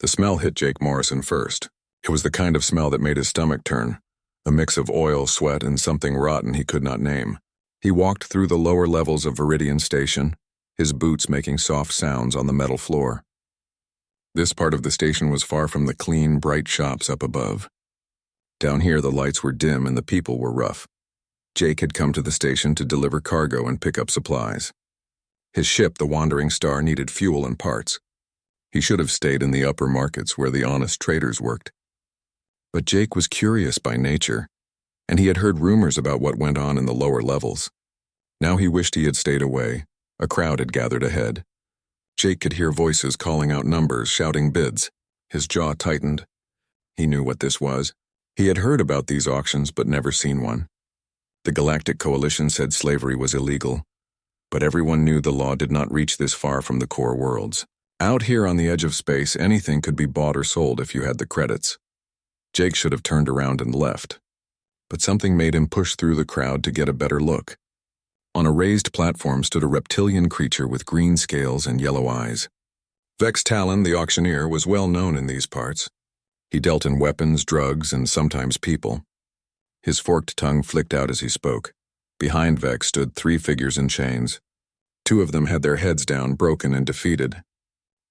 The smell hit Jake Morrison first. It was the kind of smell that made his stomach turn, a mix of oil, sweat, and something rotten he could not name. He walked through the lower levels of Viridian Station, his boots making soft sounds on the metal floor. This part of the station was far from the clean, bright shops up above. Down here the lights were dim and the people were rough. Jake had come to the station to deliver cargo and pick up supplies. His ship, the Wandering Star, needed fuel and parts. He should have stayed in the upper markets where the honest traders worked. But Jake was curious by nature, and he had heard rumors about what went on in the lower levels. Now he wished he had stayed away. A crowd had gathered ahead. Jake could hear voices calling out numbers, shouting bids. His jaw tightened. He knew what this was. He had heard about these auctions but never seen one. The Galactic Coalition said slavery was illegal, but everyone knew the law did not reach this far from the core worlds. Out here on the edge of space, anything could be bought or sold if you had the credits. Jake should have turned around and left, but something made him push through the crowd to get a better look. On a raised platform stood a reptilian creature with green scales and yellow eyes. Vex Talon, the auctioneer, was well known in these parts. He dealt in weapons, drugs, and sometimes people. His forked tongue flicked out as he spoke. Behind Vex stood 3 figures in chains. 2 of them had their heads down, broken and defeated.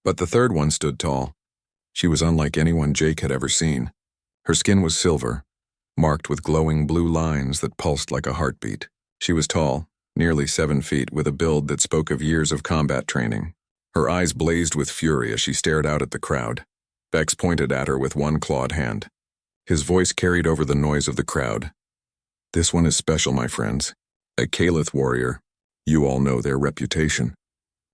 But the third one stood tall. She was unlike anyone Jake had ever seen. Her skin was silver, marked with glowing blue lines that pulsed like a heartbeat. She was tall, nearly 7 feet, with a build that spoke of years of combat training. Her eyes blazed with fury as she stared out at the crowd. Vex pointed at her with one clawed hand. His voice carried over the noise of the crowd. "This one is special, my friends. A Kalith warrior. You all know their reputation.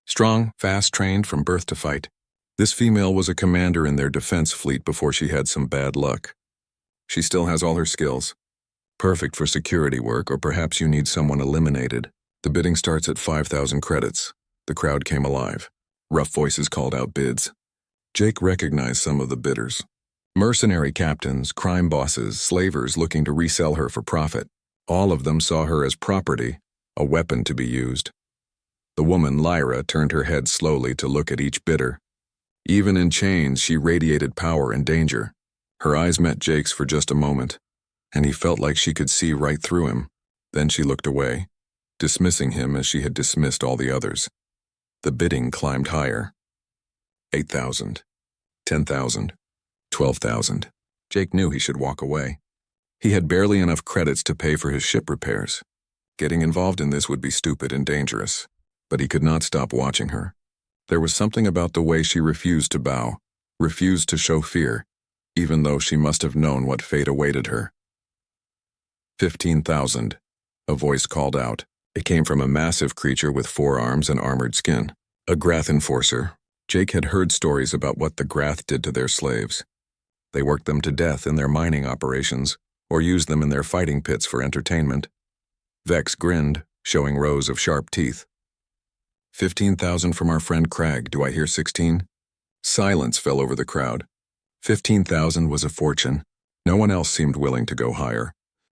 Strong, fast-trained from birth to fight. This female was a commander in their defense fleet before she had some bad luck. She still has all her skills. Perfect for security work, or perhaps you need someone eliminated. The bidding starts at 5,000 credits. The crowd came alive. Rough voices called out bids. Jake recognized some of the bidders. Mercenary captains, crime bosses, slavers looking to resell her for profit. All of them saw her as property, a weapon to be used. The woman, Lyra, turned her head slowly to look at each bidder. Even in chains, she radiated power and danger. Her eyes met Jake's for just a moment, and he felt like she could see right through him. Then she looked away, dismissing him as she had dismissed all the others. The bidding climbed higher. 8,000, 10,000, 12,000. Jake knew he should walk away. He had barely enough credits to pay for his ship repairs. Getting involved in this would be stupid and dangerous, but he could not stop watching her. There was something about the way she refused to bow, refused to show fear, even though she must have known what fate awaited her. 15,000, a voice called out. It came from a massive creature with 4 arms and armored skin. A Grath enforcer. Jake had heard stories about what the Grath did to their slaves. They worked them to death in their mining operations, or used them in their fighting pits for entertainment. Vex grinned, showing rows of sharp teeth. 15,000 from our friend Crag. Do I hear 16? Silence fell over the crowd. 15,000 was a fortune. No one else seemed willing to go higher.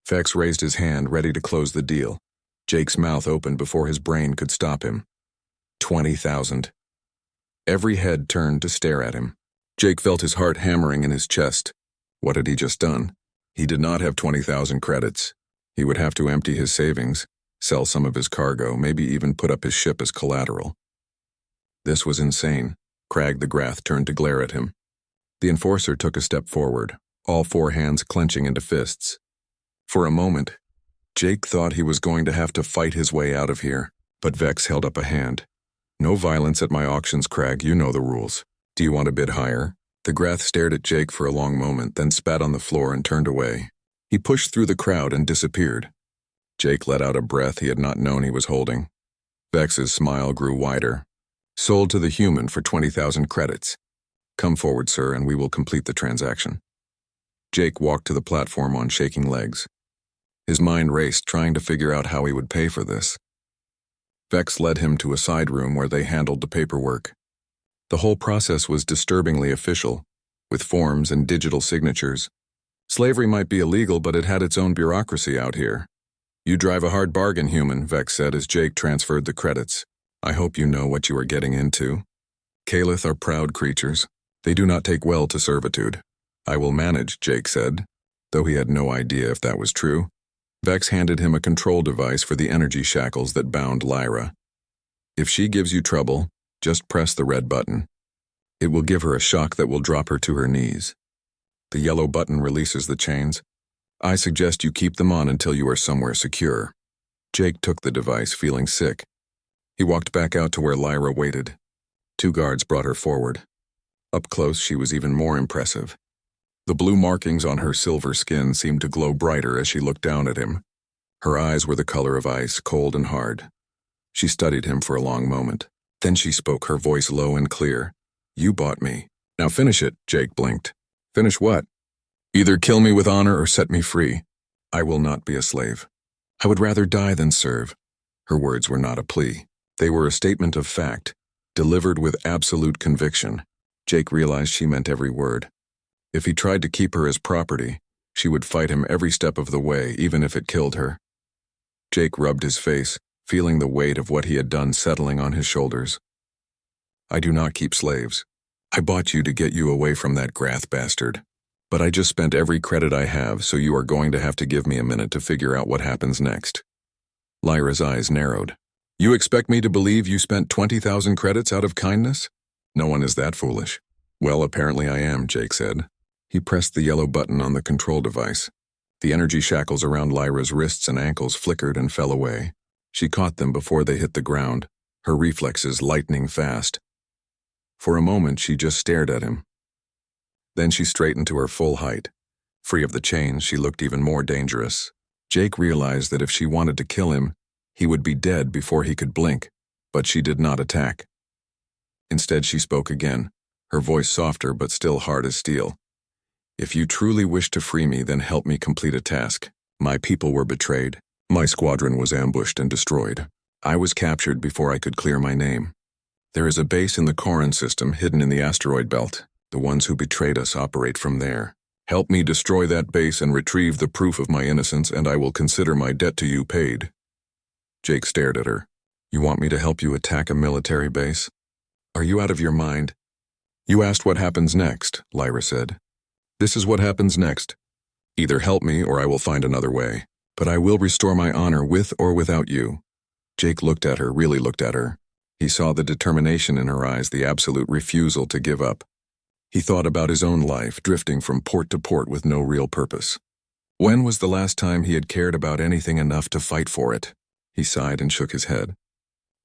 Vex raised his hand, ready to close the deal. Jake's mouth opened before his brain could stop him. 20,000. Every head turned to stare at him. Jake felt his heart hammering in his chest. What had he just done? He did not have 20,000 credits. He would have to empty his savings, sell some of his cargo, maybe even put up his ship as collateral. This was insane. Crag the Grath turned to glare at him. The enforcer took a step forward, all 4 hands clenching into fists. For a moment, Jake thought he was going to have to fight his way out of here, but Vex held up a hand. No violence at my auctions, Crag, you know the rules. Do you want to bid higher? The Grath stared at Jake for a long moment, then spat on the floor and turned away. He pushed through the crowd and disappeared. Jake let out a breath he had not known he was holding. Vex's smile grew wider. Sold to the human for 20,000 credits. Come forward, sir, and we will complete the transaction. Jake walked to the platform on shaking legs. His mind raced, trying to figure out how he would pay for this. Vex led him to a side room where they handled the paperwork. The whole process was disturbingly official, with forms and digital signatures. Slavery might be illegal, but it had its own bureaucracy out here. You drive a hard bargain, human, Vex said as Jake transferred the credits. I hope you know what you are getting into. Kalith are proud creatures. They do not take well to servitude. I will manage, Jake said, though he had no idea if that was true. Vex handed him a control device for the energy shackles that bound Lyra. If she gives you trouble, just press the red button. It will give her a shock that will drop her to her knees. The yellow button releases the chains. I suggest you keep them on until you are somewhere secure. Jake took the device, feeling sick. He walked back out to where Lyra waited. 2 guards brought her forward. Up close, she was even more impressive. The blue markings on her silver skin seemed to glow brighter as she looked down at him. Her eyes were the color of ice, cold and hard. She studied him for a long moment. Then she spoke, her voice low and clear. You bought me. Now finish it, Jake blinked. Finish what? Either kill me with honor or set me free. I will not be a slave. I would rather die than serve. Her words were not a plea. They were a statement of fact, delivered with absolute conviction. Jake realized she meant every word. If he tried to keep her as property, she would fight him every step of the way, even if it killed her. Jake rubbed his face, feeling the weight of what he had done settling on his shoulders. I do not keep slaves. I bought you to get you away from that Grath bastard. But I just spent every credit I have, so you are going to have to give me a minute to figure out what happens next. Lyra's eyes narrowed. You expect me to believe you spent 20,000 credits out of kindness? No one is that foolish. Well, apparently I am, Jake said. He pressed the yellow button on the control device. The energy shackles around Lyra's wrists and ankles flickered and fell away. She caught them before they hit the ground, her reflexes lightning fast. For a moment, she just stared at him. Then she straightened to her full height. Free of the chains, she looked even more dangerous. Jake realized that if she wanted to kill him, he would be dead before he could blink, but she did not attack. Instead, she spoke again, her voice softer but still hard as steel. If you truly wish to free me, then help me complete a task. My people were betrayed. My squadron was ambushed and destroyed. I was captured before I could clear my name. There is a base in the Corin system hidden in the asteroid belt. The ones who betrayed us operate from there. Help me destroy that base and retrieve the proof of my innocence, and I will consider my debt to you paid. Jake stared at her. You want me to help you attack a military base? Are you out of your mind? You asked what happens next, Lyra said. This is what happens next. Either help me or I will find another way. But I will restore my honor with or without you. Jake looked at her, really looked at her. He saw the determination in her eyes, the absolute refusal to give up. He thought about his own life, drifting from port to port with no real purpose. When was the last time he had cared about anything enough to fight for it? He sighed and shook his head.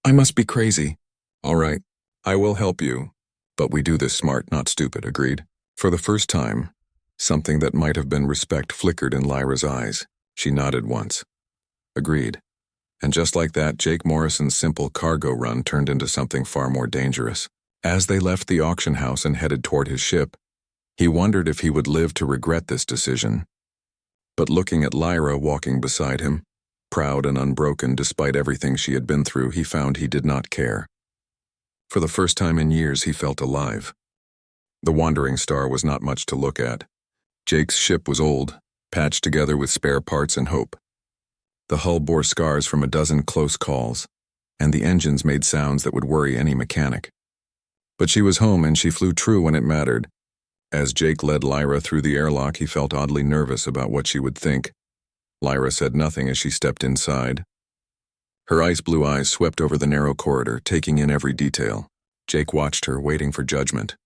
I must be crazy. All right, I will help you. But we do this smart, not stupid, agreed? For the first time, something that might have been respect flickered in Lyra's eyes. She nodded once. Agreed. And just like that, Jake Morrison's simple cargo run turned into something far more dangerous. As they left the auction house and headed toward his ship, he wondered if he would live to regret this decision. But looking at Lyra walking beside him, proud and unbroken despite everything she had been through, he found he did not care. For the first time in years, he felt alive. The wandering star was not much to look at. Jake's ship was old, patched together with spare parts and hope. The hull bore scars from a dozen close calls, and the engines made sounds that would worry any mechanic. But she was home and she flew true when it mattered. As Jake led Lyra through the airlock, he felt oddly nervous about what she would think. Lyra said nothing as she stepped inside. Her ice-blue eyes swept over the narrow corridor, taking in every detail. Jake watched her, waiting for judgment.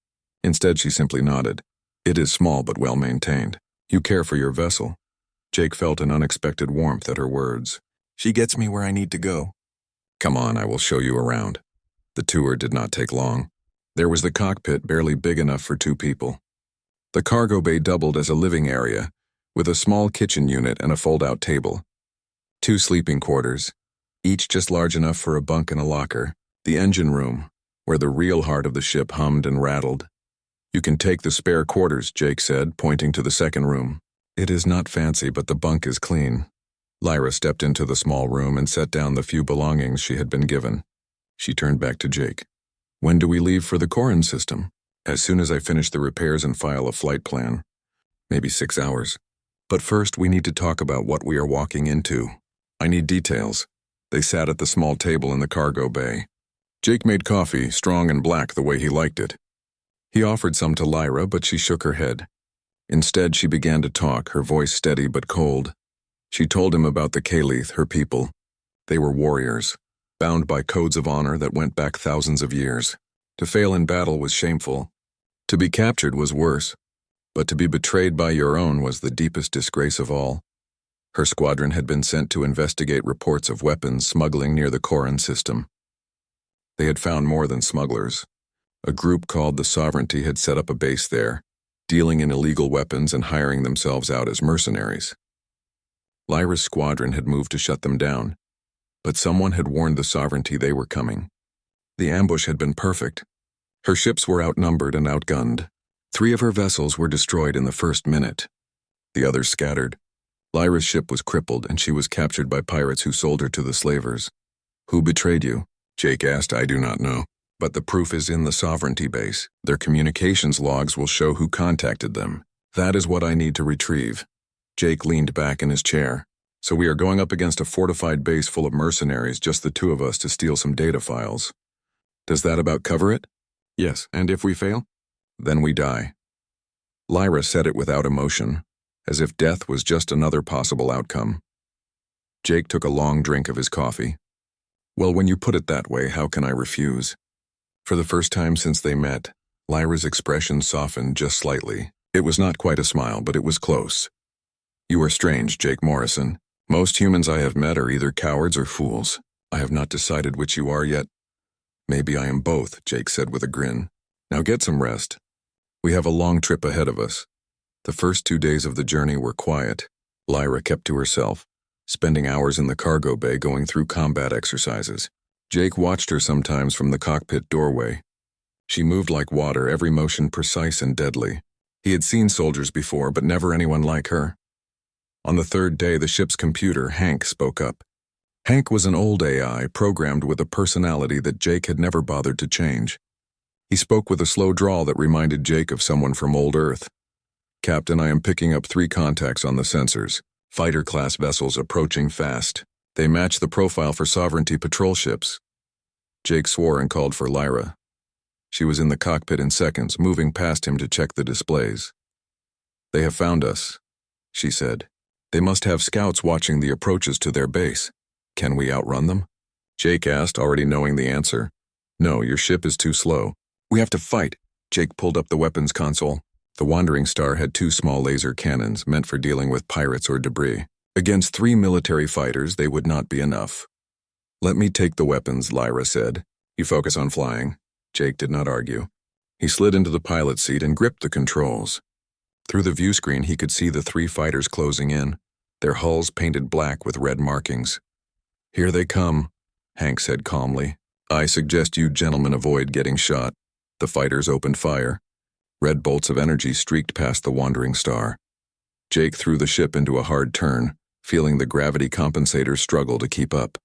Instead, she simply nodded. It is small but well-maintained. You care for your vessel. Jake felt an unexpected warmth at her words. She gets me where I need to go. Come on, I will show you around. The tour did not take long. There was the cockpit, barely big enough for 2 people. The cargo bay doubled as a living area, with a small kitchen unit and a fold-out table. 2 sleeping quarters, each just large enough for a bunk and a locker. The engine room, where the real heart of the ship hummed and rattled. You can take the spare quarters, Jake said, pointing to the second room. It is not fancy, but the bunk is clean. Lyra stepped into the small room and set down the few belongings she had been given. She turned back to Jake. When do we leave for the Corin system? As soon as I finish the repairs and file a flight plan. Maybe 6 hours. But first, we need to talk about what we are walking into. I need details. They sat at the small table in the cargo bay. Jake made coffee, strong and black the way he liked it. He offered some to Lyra, but she shook her head. Instead, she began to talk, her voice steady but cold. She told him about the Kalith, her people. They were warriors, bound by codes of honor that went back thousands of years. To fail in battle was shameful. To be captured was worse. But to be betrayed by your own was the deepest disgrace of all. Her squadron had been sent to investigate reports of weapons smuggling near the Koran system. They had found more than smugglers. A group called the Sovereignty had set up a base there, dealing in illegal weapons and hiring themselves out as mercenaries. Lyra's squadron had moved to shut them down, but someone had warned the Sovereignty they were coming. The ambush had been perfect. Her ships were outnumbered and outgunned. 3 of her vessels were destroyed in the first minute. The others scattered. Lyra's ship was crippled, and she was captured by pirates who sold her to the slavers. "Who betrayed you?" Jake asked. "I do not know. But the proof is in the Sovereignty base. Their communications logs will show who contacted them. That is what I need to retrieve." Jake leaned back in his chair. "So we are going up against a fortified base full of mercenaries, just the 2 of us, to steal some data files. Does that about cover it?" "Yes, and if we fail?" "Then we die." Lyra said it without emotion, as if death was just another possible outcome. Jake took a long drink of his coffee. "Well, when you put it that way, how can I refuse?" For the first time since they met, Lyra's expression softened just slightly. It was not quite a smile, but it was close. "You are strange, Jake Morrison. Most humans I have met are either cowards or fools. I have not decided which you are yet." "Maybe I am both," Jake said with a grin. "Now get some rest. We have a long trip ahead of us." The first 2 days of the journey were quiet. Lyra kept to herself, spending hours in the cargo bay going through combat exercises. Jake watched her sometimes from the cockpit doorway. She moved like water, every motion precise and deadly. He had seen soldiers before, but never anyone like her. On the 3rd day, the ship's computer, Hank, spoke up. Hank was an old AI, programmed with a personality that Jake had never bothered to change. He spoke with a slow drawl that reminded Jake of someone from old Earth. "Captain, I am picking up 3 contacts on the sensors. Fighter-class vessels approaching fast. They match the profile for Sovereignty patrol ships." Jake swore and called for Lyra. She was in the cockpit in seconds, moving past him to check the displays. "They have found us," she said. "They must have scouts watching the approaches to their base. Can we outrun them?" Jake asked, already knowing the answer. "No, your ship is too slow. We have to fight." Jake pulled up the weapons console. The Wandering Star had 2 small laser cannons meant for dealing with pirates or debris. Against 3 military fighters, they would not be enough. "Let me take the weapons," Lyra said. "You focus on flying." Jake did not argue. He slid into the pilot's seat and gripped the controls. Through the view screen, he could see the 3 fighters closing in, their hulls painted black with red markings. "Here they come," Hank said calmly. "I suggest you gentlemen avoid getting shot." The fighters opened fire. Red bolts of energy streaked past the Wandering Star. Jake threw the ship into a hard turn, feeling the gravity compensators struggle to keep up.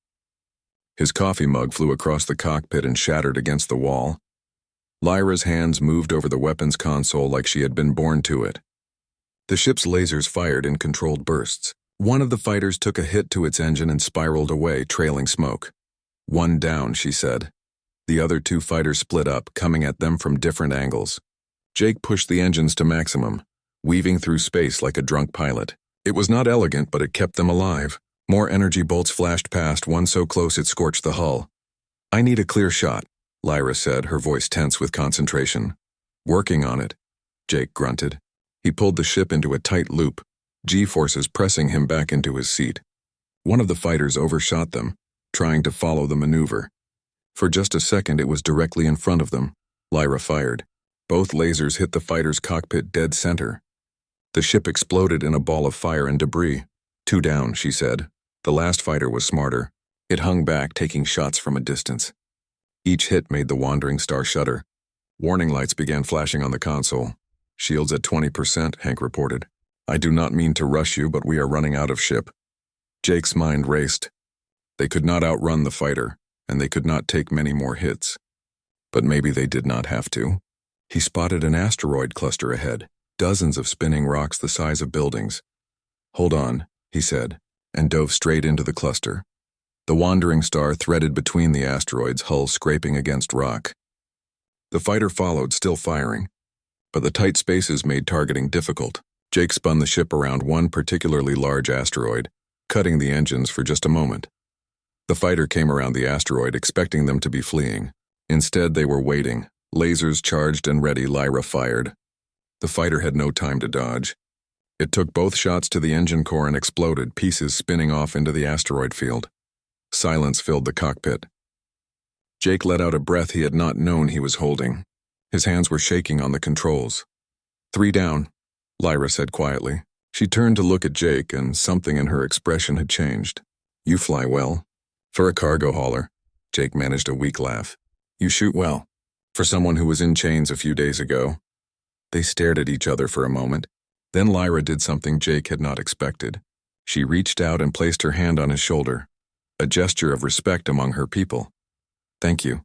His coffee mug flew across the cockpit and shattered against the wall. Lyra's hands moved over the weapons console like she had been born to it. The ship's lasers fired in controlled bursts. One of the fighters took a hit to its engine and spiraled away, trailing smoke. "One down," she said. The other 2 fighters split up, coming at them from different angles. Jake pushed the engines to maximum, weaving through space like a drunk pilot. It was not elegant, but it kept them alive. More energy bolts flashed past, one so close it scorched the hull. "I need a clear shot," Lyra said, her voice tense with concentration. "Working on it," Jake grunted. He pulled the ship into a tight loop, G-forces pressing him back into his seat. One of the fighters overshot them, trying to follow the maneuver. For just a second, it was directly in front of them. Lyra fired. Both lasers hit the fighter's cockpit dead center. The ship exploded in a ball of fire and debris. "2 down," she said. The last fighter was smarter. It hung back, taking shots from a distance. Each hit made the Wandering Star shudder. Warning lights began flashing on the console. "Shields at 20%, Hank reported. "I do not mean to rush you, but we are running out of ship." Jake's mind raced. They could not outrun the fighter, and they could not take many more hits. But maybe they did not have to. He spotted an asteroid cluster ahead, dozens of spinning rocks the size of buildings. "Hold on," he said, and dove straight into the cluster. The Wandering Star threaded between the asteroids, hull scraping against rock. The fighter followed, still firing. but the tight spaces made targeting difficult. Jake spun the ship around one particularly large asteroid, cutting the engines for just a moment. The fighter came around the asteroid expecting them to be fleeing. Instead, they were waiting. Lasers charged and ready, Lyra fired. The fighter had no time to dodge. It took both shots to the engine core and exploded, pieces spinning off into the asteroid field. Silence filled the cockpit. Jake let out a breath he had not known he was holding. His hands were shaking on the controls. 3 down, Lyra said quietly. She turned to look at Jake, and something in her expression had changed. You fly well. For a cargo hauler, Jake managed a weak laugh. You shoot well. For someone who was in chains a few days ago. They stared at each other for a moment. Then Lyra did something Jake had not expected. She reached out and placed her hand on his shoulder, a gesture of respect among her people. Thank you,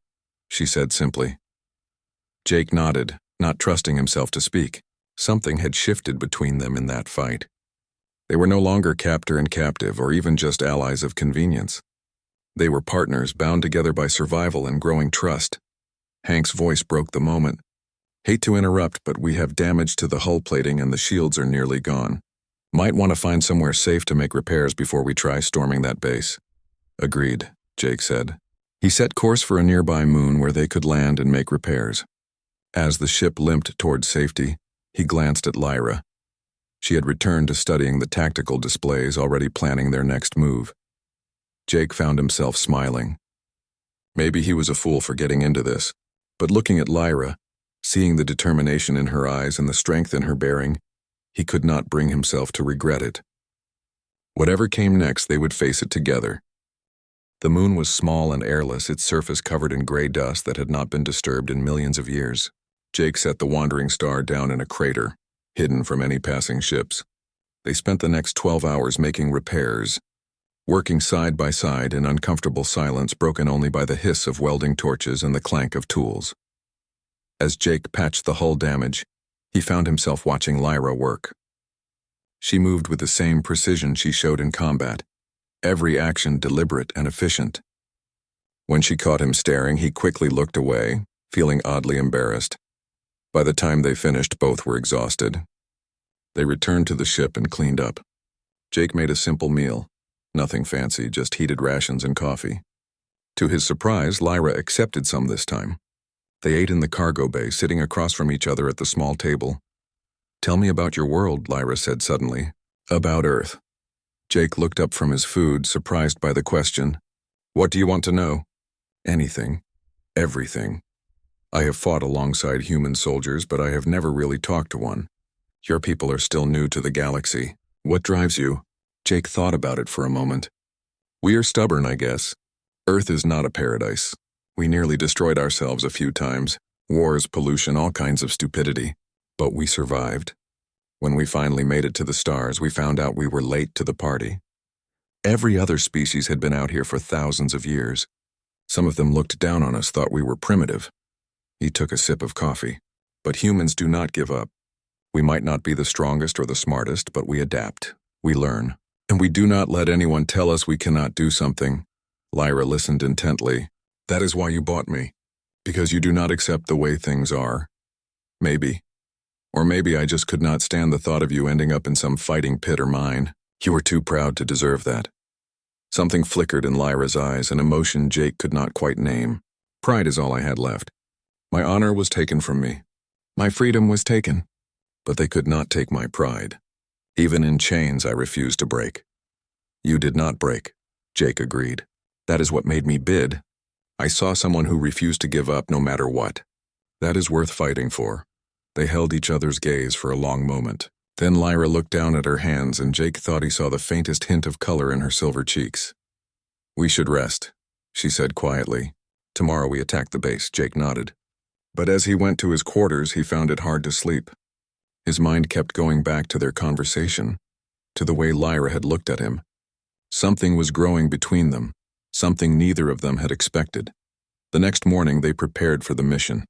she said simply. Jake nodded, not trusting himself to speak. Something had shifted between them in that fight. They were no longer captor and captive, or even just allies of convenience. They were partners bound together by survival and growing trust. Hank's voice broke the moment. Hate to interrupt, but we have damage to the hull plating and the shields are nearly gone. Might want to find somewhere safe to make repairs before we try storming that base. Agreed, Jake said. He set course for a nearby moon where they could land and make repairs. As the ship limped toward safety, he glanced at Lyra. She had returned to studying the tactical displays, already planning their next move. Jake found himself smiling. Maybe he was a fool for getting into this, but looking at Lyra, seeing the determination in her eyes and the strength in her bearing, he could not bring himself to regret it. Whatever came next, they would face it together. The moon was small and airless, its surface covered in gray dust that had not been disturbed in millions of years. Jake set the wandering star down in a crater, hidden from any passing ships. They spent the next 12 hours making repairs, working side by side in uncomfortable silence broken only by the hiss of welding torches and the clank of tools. As Jake patched the hull damage, he found himself watching Lyra work. She moved with the same precision she showed in combat, every action deliberate and efficient. When she caught him staring, he quickly looked away, feeling oddly embarrassed. By the time they finished, both were exhausted. They returned to the ship and cleaned up. Jake made a simple meal. Nothing fancy, just heated rations and coffee. To his surprise, Lyra accepted some this time. They ate in the cargo bay, sitting across from each other at the small table. Tell me about your world, Lyra said suddenly. About Earth. Jake looked up from his food, surprised by the question. What do you want to know? Anything. Everything. I have fought alongside human soldiers, but I have never really talked to one. Your people are still new to the galaxy. What drives you? Jake thought about it for a moment. We are stubborn, I guess. Earth is not a paradise. We nearly destroyed ourselves a few times. Wars, pollution, all kinds of stupidity. But we survived. When we finally made it to the stars, we found out we were late to the party. Every other species had been out here for thousands of years. Some of them looked down on us, thought we were primitive. He took a sip of coffee. But humans do not give up. We might not be the strongest or the smartest, but we adapt. We learn. And we do not let anyone tell us we cannot do something. Lyra listened intently. That is why you bought me. Because you do not accept the way things are. Maybe. Or maybe I just could not stand the thought of you ending up in some fighting pit or mine. You were too proud to deserve that. Something flickered in Lyra's eyes, an emotion Jake could not quite name. Pride is all I had left. My honor was taken from me. My freedom was taken. But they could not take my pride. Even in chains, I refused to break. You did not break, Jake agreed. That is what made me bid. I saw someone who refused to give up no matter what. That is worth fighting for. They held each other's gaze for a long moment. Then Lyra looked down at her hands, and Jake thought he saw the faintest hint of color in her silver cheeks. We should rest, she said quietly. Tomorrow we attack the base, Jake nodded. But as he went to his quarters, he found it hard to sleep. His mind kept going back to their conversation, to the way Lyra had looked at him. Something was growing between them, something neither of them had expected. The next morning they prepared for the mission.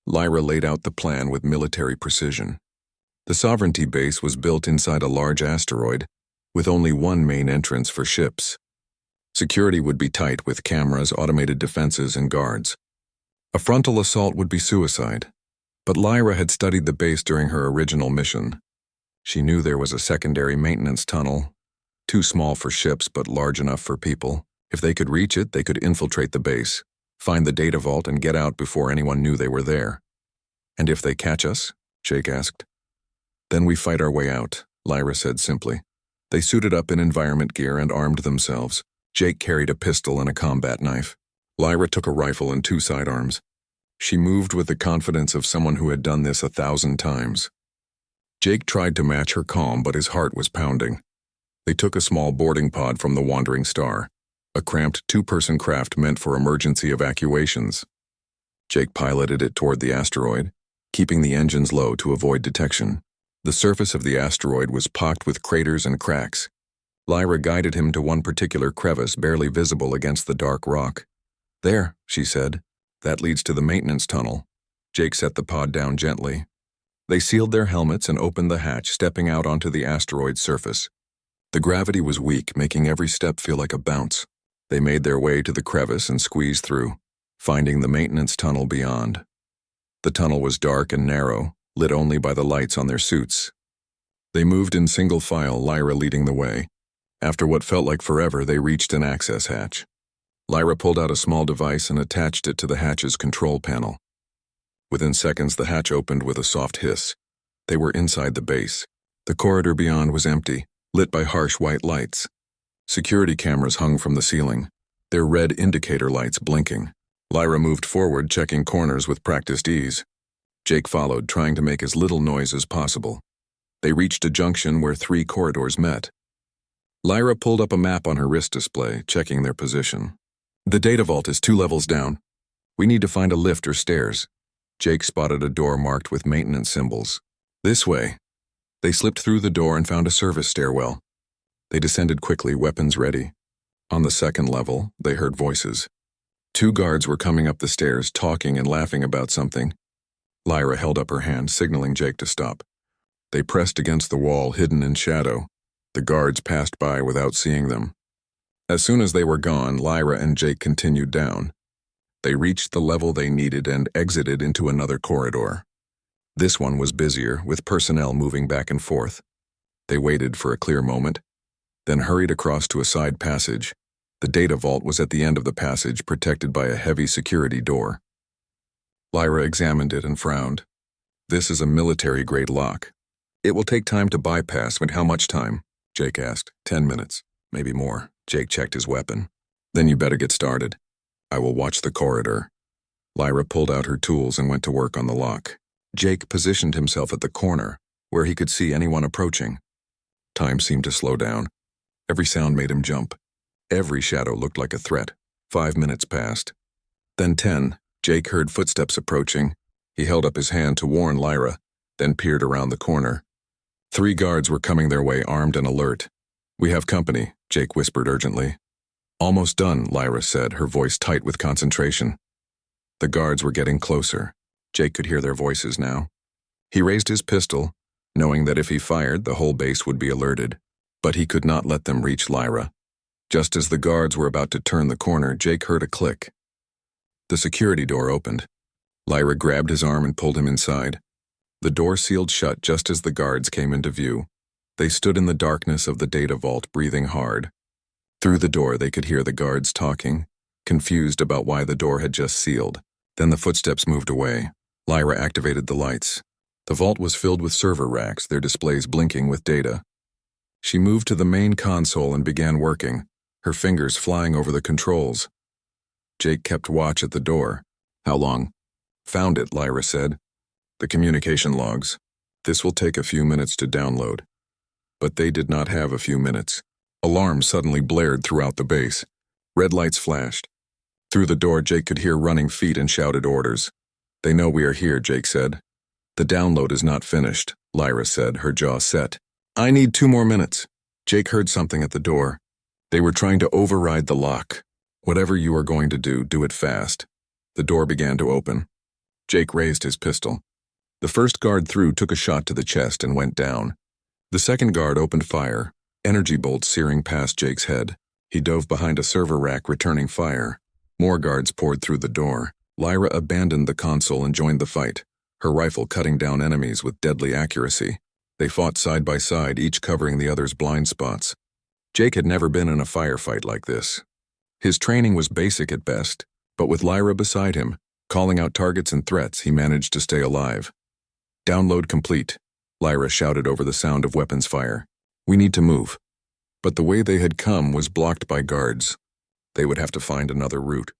Lyra laid out the plan with military precision. The Sovereignty base was built inside a large asteroid, with only one main entrance for ships. Security would be tight with cameras, automated defenses, and guards. A frontal assault would be suicide. But Lyra had studied the base during her original mission. She knew there was a secondary maintenance tunnel, too small for ships but large enough for people. If they could reach it, they could infiltrate the base, find the data vault, and get out before anyone knew they were there. "And if they catch us?" Jake asked. "Then we fight our way out," Lyra said simply. They suited up in environment gear and armed themselves. Jake carried a pistol and a combat knife. Lyra took a rifle and 2 sidearms. She moved with the confidence of someone who had done this 1,000 times. Jake tried to match her calm, but his heart was pounding. They took a small boarding pod from the Wandering Star, a cramped 2-person craft meant for emergency evacuations. Jake piloted it toward the asteroid, keeping the engines low to avoid detection. The surface of the asteroid was pocked with craters and cracks. Lyra guided him to one particular crevice barely visible against the dark rock. "There," she said. "That leads to the maintenance tunnel." Jake set the pod down gently. They sealed their helmets and opened the hatch, stepping out onto the asteroid's surface. The gravity was weak, making every step feel like a bounce. They made their way to the crevice and squeezed through, finding the maintenance tunnel beyond. The tunnel was dark and narrow, lit only by the lights on their suits. They moved in single file, Lyra leading the way. After what felt like forever, they reached an access hatch. Lyra pulled out a small device and attached it to the hatch's control panel. Within seconds, the hatch opened with a soft hiss. They were inside the base. The corridor beyond was empty, lit by harsh white lights. Security cameras hung from the ceiling, their red indicator lights blinking. Lyra moved forward, checking corners with practiced ease. Jake followed, trying to make as little noise as possible. They reached a junction where 3 corridors met. Lyra pulled up a map on her wrist display, checking their position. "The data vault is 2 levels down. We need to find a lift or stairs." Jake spotted a door marked with maintenance symbols. "This way." They slipped through the door and found a service stairwell. They descended quickly, weapons ready. On the 2nd level, they heard voices. 2 guards were coming up the stairs, talking and laughing about something. Lyra held up her hand, signaling Jake to stop. They pressed against the wall, hidden in shadow. The guards passed by without seeing them. As soon as they were gone, Lyra and Jake continued down. They reached the level they needed and exited into another corridor. This one was busier, with personnel moving back and forth. They waited for a clear moment, then hurried across to a side passage. The data vault was at the end of the passage, protected by a heavy security door. Lyra examined it and frowned. "This is a military-grade lock. It will take time to bypass." "But how much time?" Jake asked. 10 minutes, maybe more." Jake checked his weapon. "Then you better get started. I will watch the corridor." Lyra pulled out her tools and went to work on the lock. Jake positioned himself at the corner, where he could see anyone approaching. Time seemed to slow down. Every sound made him jump. Every shadow looked like a threat. 5 minutes passed. Then 10. Jake heard footsteps approaching. He held up his hand to warn Lyra, then peered around the corner. 3 guards were coming their way, armed and alert. "We have company," Jake whispered urgently. "Almost done," Lyra said, her voice tight with concentration. The guards were getting closer. Jake could hear their voices now. He raised his pistol, knowing that if he fired, the whole base would be alerted. But he could not let them reach Lyra. Just as the guards were about to turn the corner, Jake heard a click. The security door opened. Lyra grabbed his arm and pulled him inside. The door sealed shut just as the guards came into view. They stood in the darkness of the data vault, breathing hard. Through the door, they could hear the guards talking, confused about why the door had just sealed. Then the footsteps moved away. Lyra activated the lights. The vault was filled with server racks, their displays blinking with data. She moved to the main console and began working, her fingers flying over the controls. Jake kept watch at the door. "How long?" "Found it," Lyra said. "The communication logs. This will take a few minutes to download." But they did not have a few minutes. Alarms suddenly blared throughout the base. Red lights flashed. Through the door, Jake could hear running feet and shouted orders. "They know we are here," Jake said. "The download is not finished," Lyra said, her jaw set. "I need 2 more minutes." Jake heard something at the door. They were trying to override the lock. "Whatever you are going to do it fast." The door began to open. Jake raised his pistol. The first guard through took a shot to the chest and went down. The second guard opened fire, energy bolts searing past Jake's head. He dove behind a server rack, returning fire. More guards poured through the door. Lyra abandoned the console and joined the fight. her rifle cutting down enemies with deadly accuracy. They fought side by side, each covering the other's blind spots. Jake had never been in a firefight like this. His training was basic at best, but with Lyra beside him, calling out targets and threats, he managed to stay alive. "Download complete," Lyra shouted over the sound of weapons fire. "We need to move." But the way they had come was blocked by guards. They would have to find another route.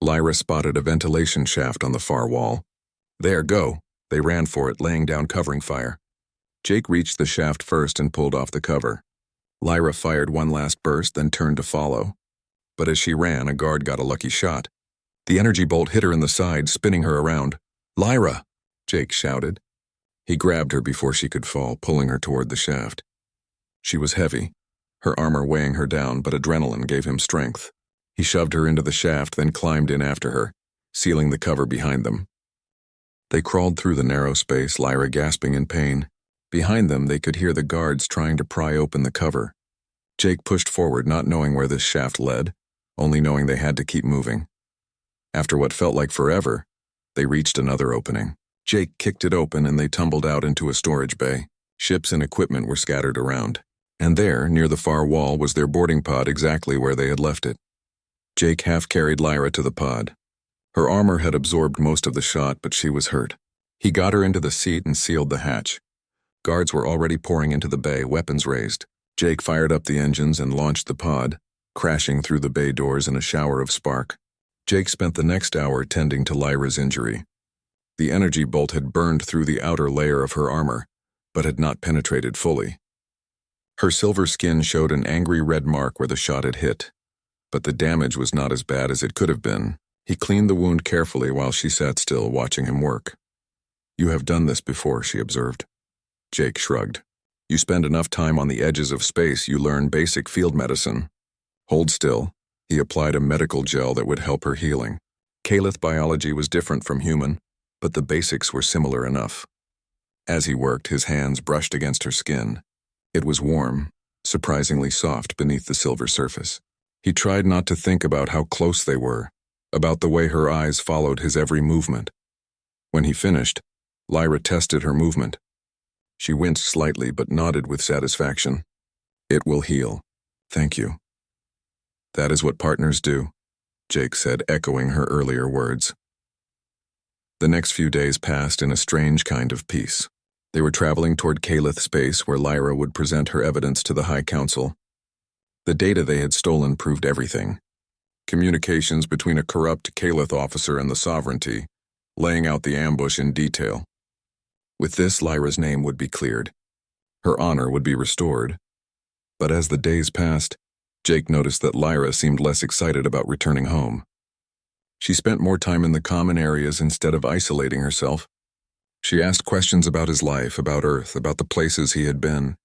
Lyra spotted a ventilation shaft on the far wall. "There, go." They ran for it, laying down covering fire. Jake reached the shaft first and pulled off the cover. Lyra fired one last burst, then turned to follow. But as she ran, a guard got a lucky shot. The energy bolt hit her in the side, spinning her around. "Lyra!" Jake shouted. He grabbed her before she could fall, pulling her toward the shaft. She was heavy, her armor weighing her down, but adrenaline gave him strength. He shoved her into the shaft, then climbed in after her, sealing the cover behind them. They crawled through the narrow space, Lyra gasping in pain. Behind them, they could hear the guards trying to pry open the cover. Jake pushed forward, not knowing where this shaft led, only knowing they had to keep moving. After what felt like forever, they reached another opening. Jake kicked it open and they tumbled out into a storage bay. Ships and equipment were scattered around. And there, near the far wall, was their boarding pod, exactly where they had left it. Jake half-carried Lyra to the pod. Her armor had absorbed most of the shot, but she was hurt. He got her into the seat and sealed the hatch. Guards were already pouring into the bay, weapons raised. Jake fired up the engines and launched the pod, crashing through the bay doors in a shower of spark. Jake spent the next hour tending to Lyra's injury. The energy bolt had burned through the outer layer of her armor, but had not penetrated fully. Her silver skin showed an angry red mark where the shot had hit, but the damage was not as bad as it could have been. He cleaned the wound carefully while she sat still, watching him work. "You have done this before," she observed. Jake shrugged. "You spend enough time on the edges of space, you learn basic field medicine." "Hold still." He applied a medical gel that would help her healing. Kalith biology was different from human, but the basics were similar enough. As he worked, his hands brushed against her skin. It was warm, surprisingly soft beneath the silver surface. He tried not to think about how close they were, about the way her eyes followed his every movement. When he finished, Lyra tested her movement. She winced slightly but nodded with satisfaction. "It will heal. Thank you." "That is what partners do," Jake said, echoing her earlier words. The next few days passed in a strange kind of peace. They were traveling toward Kalith space, where Lyra would present her evidence to the High Council. The data they had stolen proved everything. Communications between a corrupt Kalith officer and the Sovereignty, laying out the ambush in detail. With this, Lyra's name would be cleared. Her honor would be restored. But as the days passed, Jake noticed that Lyra seemed less excited about returning home. She spent more time in the common areas instead of isolating herself. She asked questions about his life, about Earth, about the places he had been,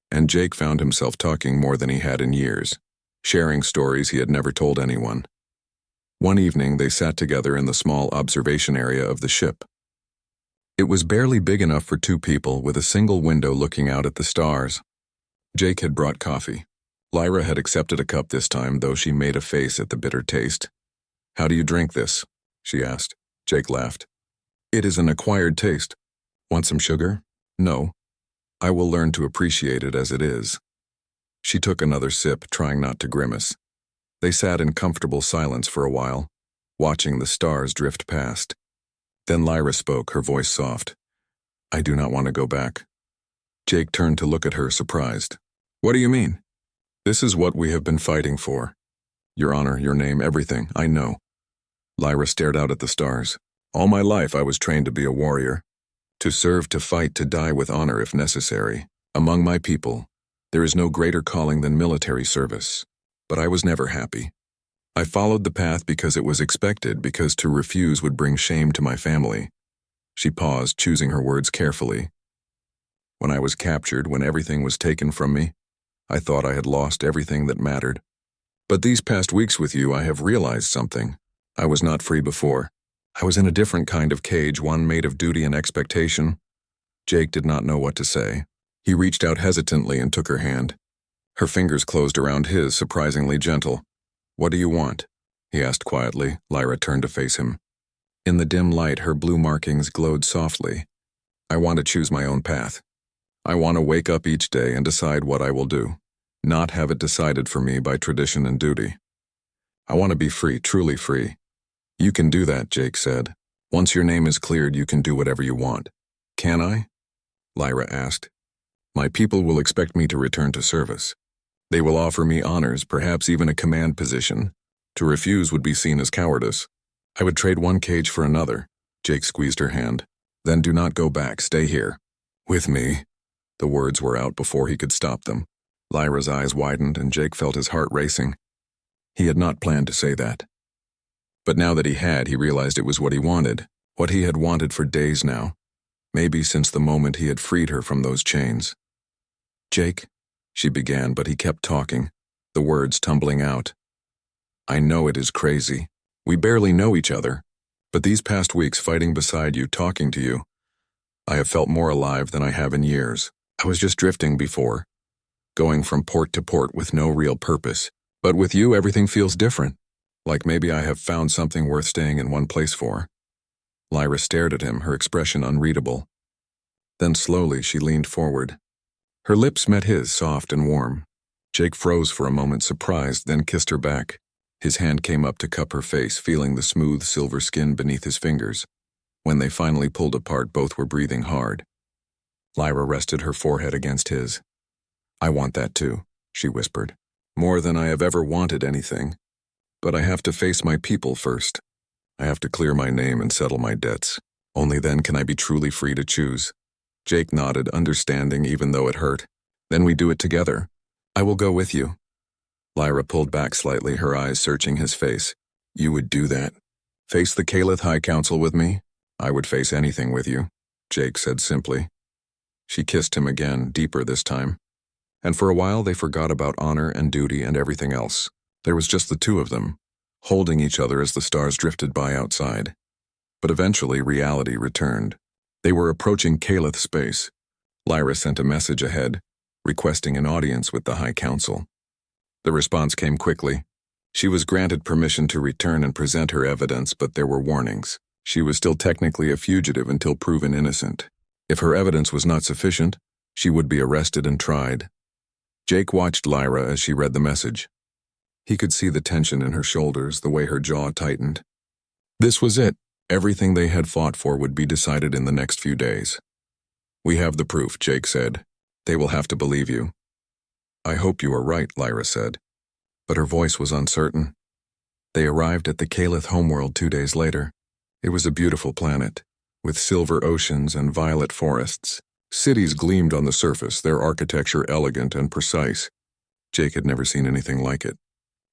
and Jake found himself talking more than he had in years, sharing stories he had never told anyone. One evening, they sat together in the small observation area of the ship. It was barely big enough for two people, with a single window looking out at the stars. Jake had brought coffee. Lyra had accepted a cup this time, though she made a face at the bitter taste. "How do you drink this?" she asked. Jake laughed. "It is an acquired taste. Want some sugar?" "No. I will learn to appreciate it as it is." She took another sip, trying not to grimace. They sat in comfortable silence for a while, watching the stars drift past. Then Lyra spoke, her voice soft. "I do not want to go back." Jake turned to look at her, surprised. "What do you mean?" "This is what we have been fighting for. Your honor, your name, everything, I know." Lyra stared out at the stars. "All my life I was trained to be a warrior. To serve, to fight, to die with honor if necessary. Among my people, there is no greater calling than military service. But I was never happy. I followed the path because it was expected, because to refuse would bring shame to my family." She paused, choosing her words carefully. "When I was captured, when everything was taken from me, I thought I had lost everything that mattered. But these past weeks with you, I have realized something. I was not free before. I was in a different kind of cage, one made of duty and expectation." Jake did not know what to say. He reached out hesitantly and took her hand. Her fingers closed around his, surprisingly gentle. "What do you want?" he asked quietly. Lyra turned to face him. In the dim light, her blue markings glowed softly. I want to choose my own path. I want to wake up each day and decide what I will do, not have it decided for me by tradition and duty. I want to be free, truly free. You can do that, Jake said. Once your name is cleared, you can do whatever you want. Can I? Lyra asked. My people will expect me to return to service. They will offer me honors, perhaps even a command position. To refuse would be seen as cowardice. I would trade one cage for another. Jake squeezed her hand. Then do not go back, stay here. With me. The words were out before he could stop them. Lyra's eyes widened and Jake felt his heart racing. He had not planned to say that. But now that he had, he realized it was what he wanted, what he had wanted for days now. Maybe since the moment he had freed her from those chains. Jake, she began, but he kept talking, the words tumbling out. I know it is crazy. We barely know each other, but these past weeks fighting beside you, talking to you, I have felt more alive than I have in years. I was just drifting before, going from port to port with no real purpose. But with you, everything feels different, like maybe I have found something worth staying in one place for. Lyra stared at him, her expression unreadable. Then slowly she leaned forward. Her lips met his, soft and warm. Jake froze for a moment, surprised, then kissed her back. His hand came up to cup her face, feeling the smooth silver skin beneath his fingers. When they finally pulled apart, both were breathing hard. Lyra rested her forehead against his. I want that too, she whispered. More than I have ever wanted anything. But I have to face my people first. I have to clear my name and settle my debts. Only then can I be truly free to choose. Jake nodded, understanding even though it hurt. Then we do it together. I will go with you. Lyra pulled back slightly, her eyes searching his face. You would do that? Face the Calith High Council with me? I would face anything with you, Jake said simply. She kissed him again, deeper this time. And for a while they forgot about honor and duty and everything else. There was just the two of them, holding each other as the stars drifted by outside. But eventually reality returned. They were approaching Calith space. Lyra sent a message ahead, requesting an audience with the High Council. The response came quickly. She was granted permission to return and present her evidence, but there were warnings. She was still technically a fugitive until proven innocent. If her evidence was not sufficient, she would be arrested and tried. Jake watched Lyra as she read the message. He could see the tension in her shoulders, the way her jaw tightened. This was it. Everything they had fought for would be decided in the next few days. We have the proof, Jake said. They will have to believe you. I hope you are right, Lyra said. But her voice was uncertain. They arrived at the Calith homeworld 2 days later. It was a beautiful planet, with silver oceans and violet forests. Cities gleamed on the surface, their architecture elegant and precise. Jake had never seen anything like it.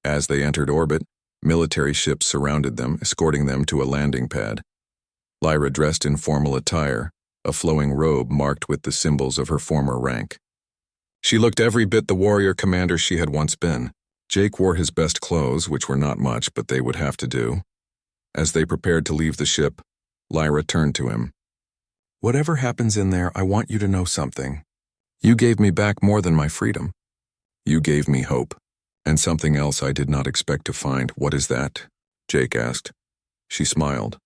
As they entered orbit, military ships surrounded them, escorting them to a landing pad. Lyra dressed in formal attire, a flowing robe marked with the symbols of her former rank. She looked every bit the warrior commander she had once been. Jake wore his best clothes, which were not much, but they would have to do. As they prepared to leave the ship, Lyra turned to him. Whatever happens in there, I want you to know something. You gave me back more than my freedom. You gave me hope. And something else I did not expect to find. What is that? Jake asked. She smiled.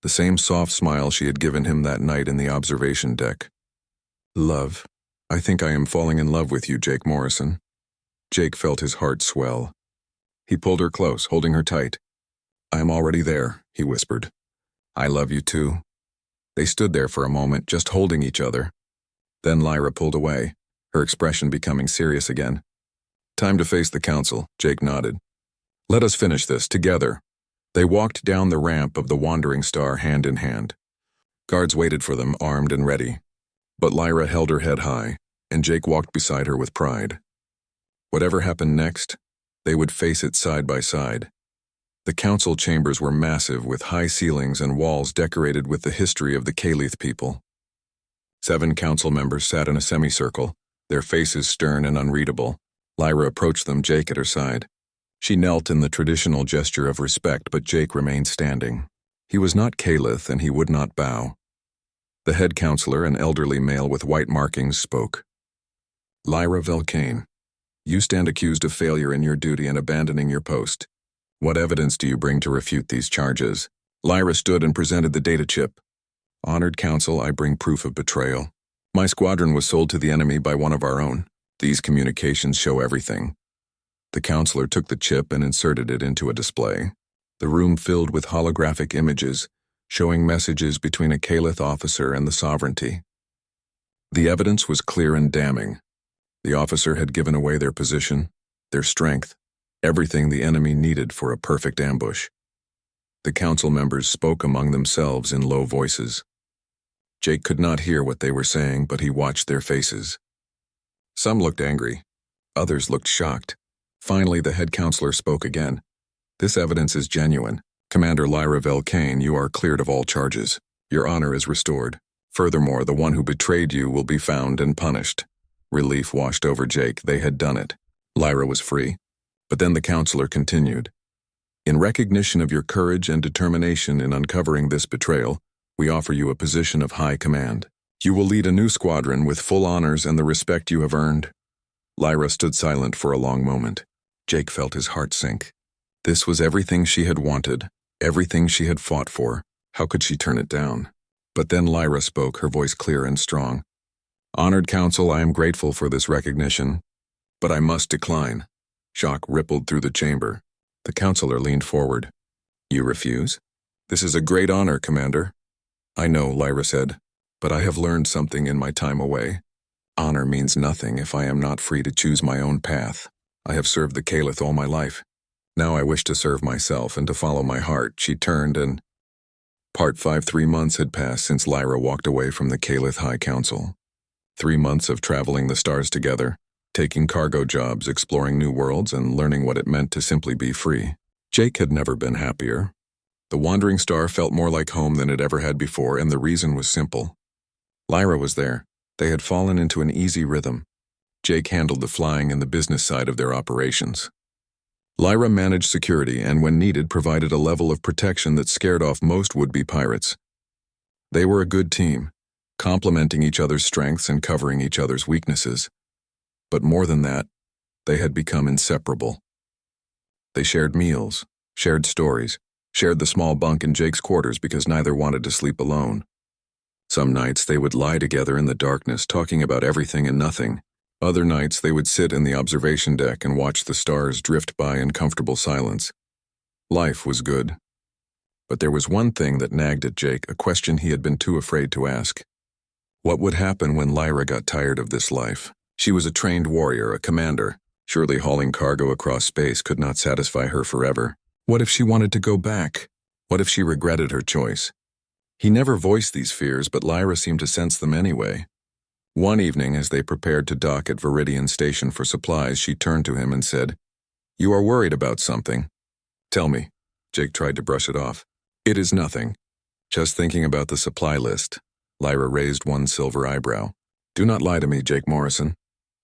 The same soft smile she had given him that night in the observation deck. Love. I think I am falling in love with you, Jake Morrison. Jake felt his heart swell. He pulled her close, holding her tight. I am already there, he whispered. I love you too. They stood there for a moment, just holding each other. Then Lyra pulled away, her expression becoming serious again. Time to face the council, Jake nodded. Let us finish this, together. They walked down the ramp of the Wandering Star hand in hand. Guards waited for them, armed and ready. But Lyra held her head high, and Jake walked beside her with pride. Whatever happened next, they would face it side by side. The council chambers were massive, with high ceilings and walls decorated with the history of the Calith people. 7 council members sat in a semicircle, their faces stern and unreadable. Lyra approached them, Jake at her side. She knelt in the traditional gesture of respect, but Jake remained standing. He was not Calith, and he would not bow. The head counselor, an elderly male with white markings, spoke. Lyra Velcane, you stand accused of failure in your duty and abandoning your post. What evidence do you bring to refute these charges? Lyra stood and presented the data chip. Honored Council, I bring proof of betrayal. My squadron was sold to the enemy by one of our own. These communications show everything. The counselor took the chip and inserted it into a display. The room filled with holographic images, showing messages between a Caliph officer and the sovereignty. The evidence was clear and damning. The officer had given away their position, their strength, everything the enemy needed for a perfect ambush. The council members spoke among themselves in low voices. Jake could not hear what they were saying, but he watched their faces. Some looked angry. Others looked shocked. Finally, the head counselor spoke again. This evidence is genuine. Commander Lyra Velkane, you are cleared of all charges. Your honor is restored. Furthermore, the one who betrayed you will be found and punished. Relief washed over Jake. They had done it. Lyra was free. But then the counselor continued. In recognition of your courage and determination in uncovering this betrayal, we offer you a position of high command. You will lead a new squadron with full honors and the respect you have earned. Lyra stood silent for a long moment. Jake felt his heart sink. This was everything she had wanted, everything she had fought for. How could she turn it down? But then Lyra spoke, her voice clear and strong. Honored Council, I am grateful for this recognition, but I must decline. Shock rippled through the chamber. The counselor leaned forward. You refuse? This is a great honor, Commander. I know, Lyra said, but I have learned something in my time away. Honor means nothing if I am not free to choose my own path. I have served the Caliph all my life. Now I wish to serve myself and to follow my heart. She turned and... Part 5. 3 months had passed since Lyra walked away from the Caliph High Council. 3 months of traveling the stars together, taking cargo jobs, exploring new worlds, and learning what it meant to simply be free. Jake had never been happier. The wandering star felt more like home than it ever had before, and the reason was simple. Lyra was there. They had fallen into an easy rhythm. Jake handled the flying and the business side of their operations. Lyra managed security and, when needed, provided a level of protection that scared off most would-be pirates. They were a good team, complementing each other's strengths and covering each other's weaknesses. But more than that, they had become inseparable. They shared meals, shared stories, shared the small bunk in Jake's quarters because neither wanted to sleep alone. Some nights they would lie together in the darkness, talking about everything and nothing. Other nights they would sit in the observation deck and watch the stars drift by in comfortable silence. Life was good. But there was one thing that nagged at Jake, a question he had been too afraid to ask. What would happen when Lyra got tired of this life? She was a trained warrior, a commander. Surely hauling cargo across space could not satisfy her forever. What if she wanted to go back? What if she regretted her choice? He never voiced these fears, but Lyra seemed to sense them anyway. One evening, as they prepared to dock at Viridian Station for supplies, she turned to him and said, "You are worried about something." "Tell me." Jake tried to brush it off. "It is nothing. Just thinking about the supply list." Lyra raised one silver eyebrow. "Do not lie to me, Jake Morrison.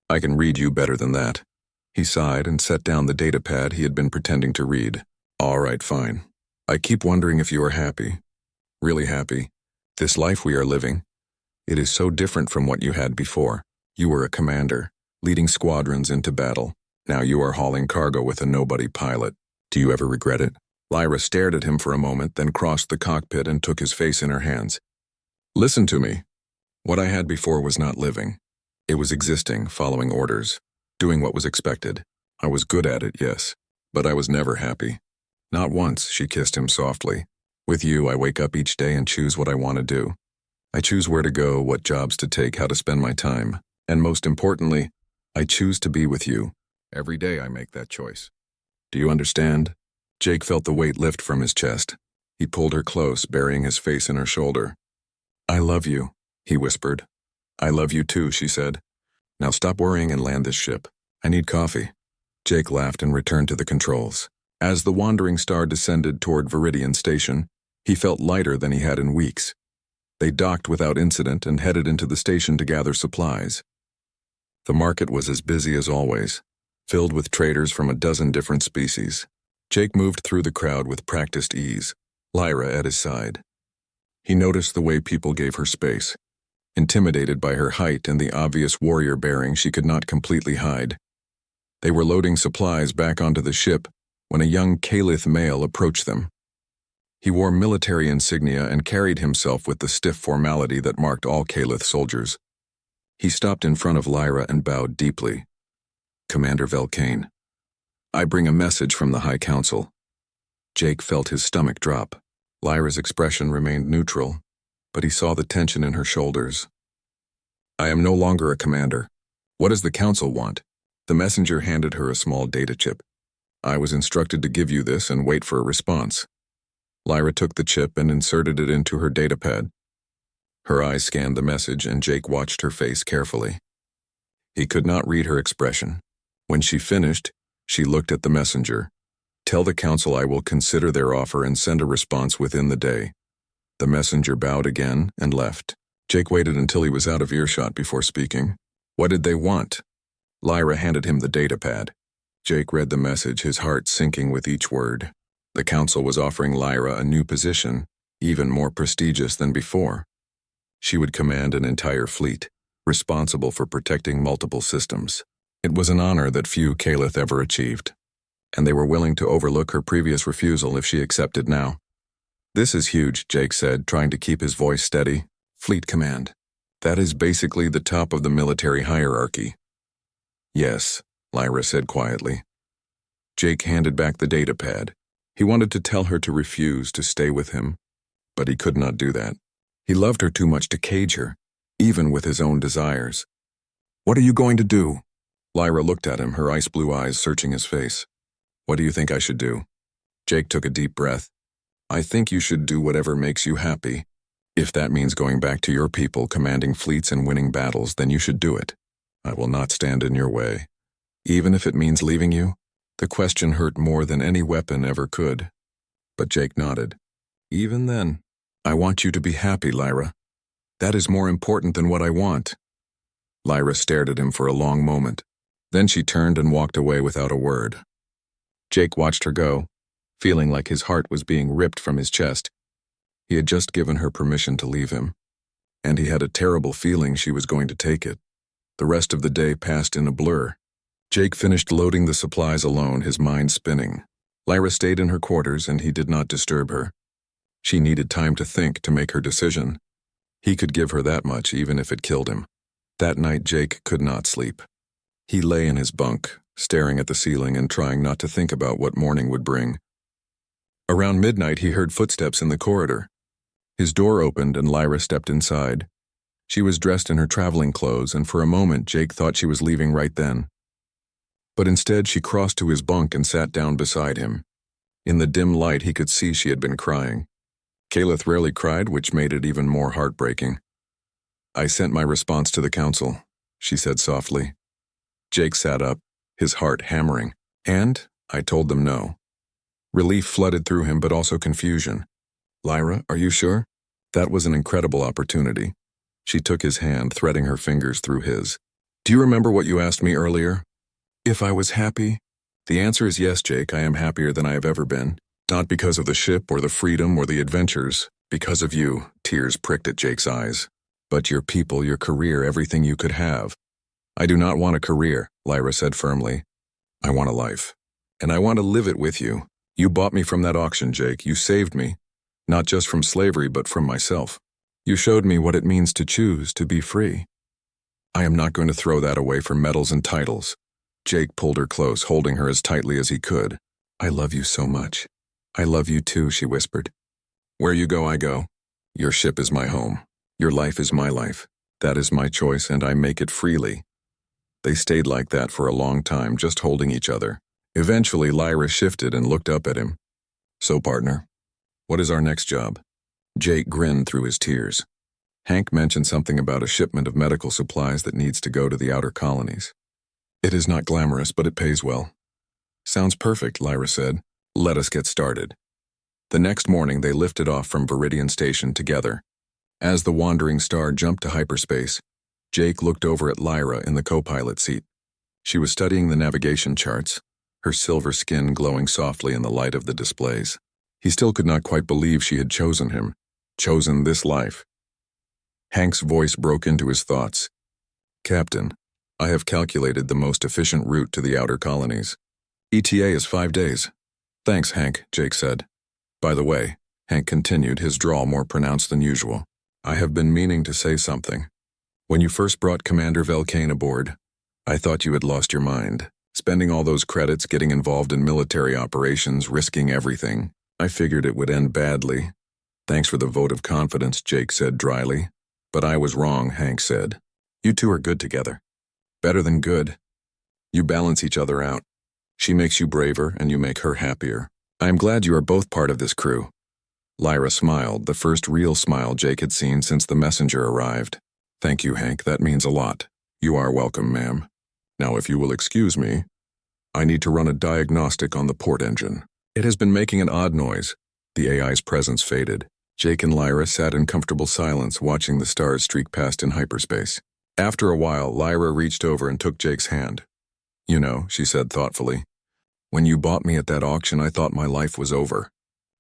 I can read you better than that." He sighed and set down the data pad he had been pretending to read. "All right, fine. I keep wondering if you are happy. Really happy. This life we are living. It is so different from what you had before. You were a commander, leading squadrons into battle. Now you are hauling cargo with a nobody pilot. Do you ever regret it?" Lyra stared at him for a moment, then crossed the cockpit and took his face in her hands. "Listen to me. What I had before was not living. It was existing, following orders, doing what was expected. I was good at it, yes, but I was never happy. Not once," she kissed him softly. "With you, I wake up each day and choose what I want to do. I choose where to go, what jobs to take, how to spend my time. And most importantly, I choose to be with you. Every day I make that choice. Do you understand?" Jake felt the weight lift from his chest. He pulled her close, burying his face in her shoulder. "I love you," he whispered. "I love you too," she said. "Now stop worrying and land this ship. I need coffee." Jake laughed and returned to the controls. As the wandering star descended toward Viridian Station, he felt lighter than he had in weeks. They docked without incident and headed into the station to gather supplies. The market was as busy as always, filled with traders from a dozen different species. Jake moved through the crowd with practiced ease, Lyra at his side. He noticed the way people gave her space. Intimidated by her height and the obvious warrior bearing she could not completely hide. They were loading supplies back onto the ship when a young Caliph male approached them. He wore military insignia and carried himself with the stiff formality that marked all Calith soldiers. He stopped in front of Lyra and bowed deeply. "Commander Velcane, I bring a message from the High Council." Jake felt his stomach drop. Lyra's expression remained neutral, but he saw the tension in her shoulders. "I am no longer a commander. What does the Council want?" The messenger handed her a small data chip. "I was instructed to give you this and wait for a response." Lyra took the chip and inserted it into her datapad. Her eyes scanned the message, and Jake watched her face carefully. He could not read her expression. When she finished, she looked at the messenger. "Tell the Council I will consider their offer and send a response within the day." The messenger bowed again and left. Jake waited until he was out of earshot before speaking. "What did they want?" Lyra handed him the datapad. Jake read the message, his heart sinking with each word. The Council was offering Lyra a new position, even more prestigious than before. She would command an entire fleet, responsible for protecting multiple systems. It was an honor that few Calith ever achieved, and they were willing to overlook her previous refusal if she accepted now. "This is huge," Jake said, trying to keep his voice steady. "Fleet command. That is basically the top of the military hierarchy." "Yes," Lyra said quietly. Jake handed back the datapad. He wanted to tell her to refuse to stay with him, but he could not do that. He loved her too much to cage her, even with his own desires. "What are you going to do?" Lyra looked at him, her ice blue eyes searching his face. "What do you think I should do?" Jake took a deep breath. "I think you should do whatever makes you happy. If that means going back to your people, commanding fleets and winning battles, then you should do it. I will not stand in your way. Even if it means leaving you?" The question hurt more than any weapon ever could. But Jake nodded. "Even then, I want you to be happy, Lyra. That is more important than what I want." Lyra stared at him for a long moment. Then she turned and walked away without a word. Jake watched her go, feeling like his heart was being ripped from his chest. He had just given her permission to leave him, and he had a terrible feeling she was going to take it. The rest of the day passed in a blur. Jake finished loading the supplies alone, his mind spinning. Lyra stayed in her quarters, and he did not disturb her. She needed time to think, to make her decision. He could give her that much, even if it killed him. That night, Jake could not sleep. He lay in his bunk, staring at the ceiling and trying not to think about what morning would bring. Around midnight, he heard footsteps in the corridor. His door opened and Lyra stepped inside. She was dressed in her traveling clothes, and for a moment Jake thought she was leaving right then. But instead she crossed to his bunk and sat down beside him. In the dim light he could see she had been crying. Calith rarely cried, which made it even more heartbreaking. "I sent my response to the Council," she said softly. Jake sat up, his heart hammering. "And I told them no." Relief flooded through him, but also confusion. "Lyra, are you sure?" That was an incredible opportunity. She took his hand, threading her fingers through his. "Do you remember what you asked me earlier? If I was happy?" "The answer is yes, Jake. I am happier than I have ever been. Not because of the ship or the freedom or the adventures. Because of you." Tears pricked at Jake's eyes. "But your people, your career, everything you could have." "I do not want a career," Lyra said firmly. "I want a life. And I want to live it with you. You bought me from that auction, Jake. You saved me. Not just from slavery, but from myself. You showed me what it means to choose, to be free. I am not going to throw that away for medals and titles." Jake pulled her close, holding her as tightly as he could. "I love you so much." "I love you too," she whispered. "Where you go, I go. Your ship is my home. Your life is my life. That is my choice, and I make it freely." They stayed like that for a long time, just holding each other. Eventually, Lyra shifted and looked up at him. "So, partner, what is our next job?" Jake grinned through his tears. "Hank mentioned something about a shipment of medical supplies that needs to go to the outer colonies. It is not glamorous, but it pays well." "Sounds perfect," Lyra said. "Let us get started." The next morning, they lifted off from Viridian Station together. As the wandering star jumped to hyperspace, Jake looked over at Lyra in the co-pilot seat. She was studying the navigation charts, her silver skin glowing softly in the light of the displays. He still could not quite believe she had chosen him, chosen this life. Hank's voice broke into his thoughts. "Captain, I have calculated the most efficient route to the outer colonies. ETA is 5 days. "Thanks, Hank," Jake said. "By the way, Hank continued, his drawl more pronounced than usual. I have been meaning to say something. When you first brought Commander Velcane aboard, I thought you had lost your mind. Spending all those credits, getting involved in military operations, risking everything. I figured it would end badly. Thanks for the vote of confidence, Jake said dryly. But I was wrong, Hank said. You two are good together. Better than good. You balance each other out. She makes you braver, and you make her happier. I am glad you are both part of this crew. Lyra smiled, the first real smile Jake had seen since the messenger arrived. Thank you, Hank, that means a lot. You are welcome, ma'am. Now, if you will excuse me, I need to run a diagnostic on the port engine. It has been making an odd noise. The AI's presence faded. Jake and Lyra sat in comfortable silence, watching the stars streak past in hyperspace. After a while, Lyra reached over and took Jake's hand. You know, she said thoughtfully, when you bought me at that auction, I thought my life was over.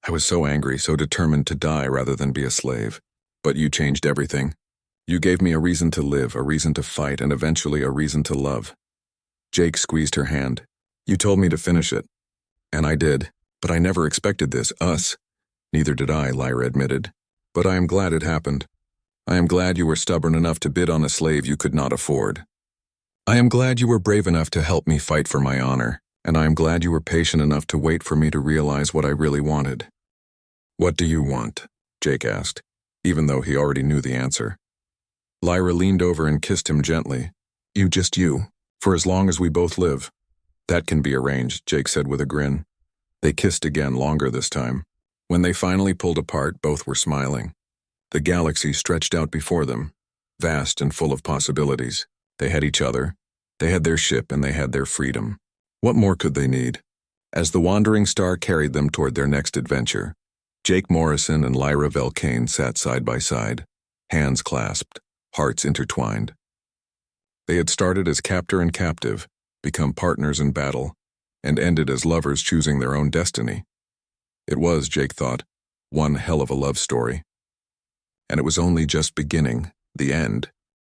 I was so angry, so determined to die rather than be a slave. But you changed everything. You gave me a reason to live, a reason to fight, and eventually a reason to love. Jake squeezed her hand. You told me to finish it. And I did. But I never expected this, us. Neither did I, Lyra admitted. But I am glad it happened. I am glad you were stubborn enough to bid on a slave you could not afford. I am glad you were brave enough to help me fight for my honor, and I am glad you were patient enough to wait for me to realize what I really wanted. What do you want? Jake asked, even though he already knew the answer. Lyra leaned over and kissed him gently. You, for as long as we both live. That can be arranged, Jake said with a grin. They kissed again, longer this time. When they finally pulled apart, both were smiling. The galaxy stretched out before them, vast and full of possibilities. They had each other, they had their ship, and they had their freedom. What more could they need? As the wandering star carried them toward their next adventure, Jake Morrison and Lyra Velcane sat side by side, hands clasped, hearts intertwined. They had started as captor and captive, become partners in battle, and ended as lovers choosing their own destiny. It was, Jake thought, one hell of a love story. And it was only just beginning, the end.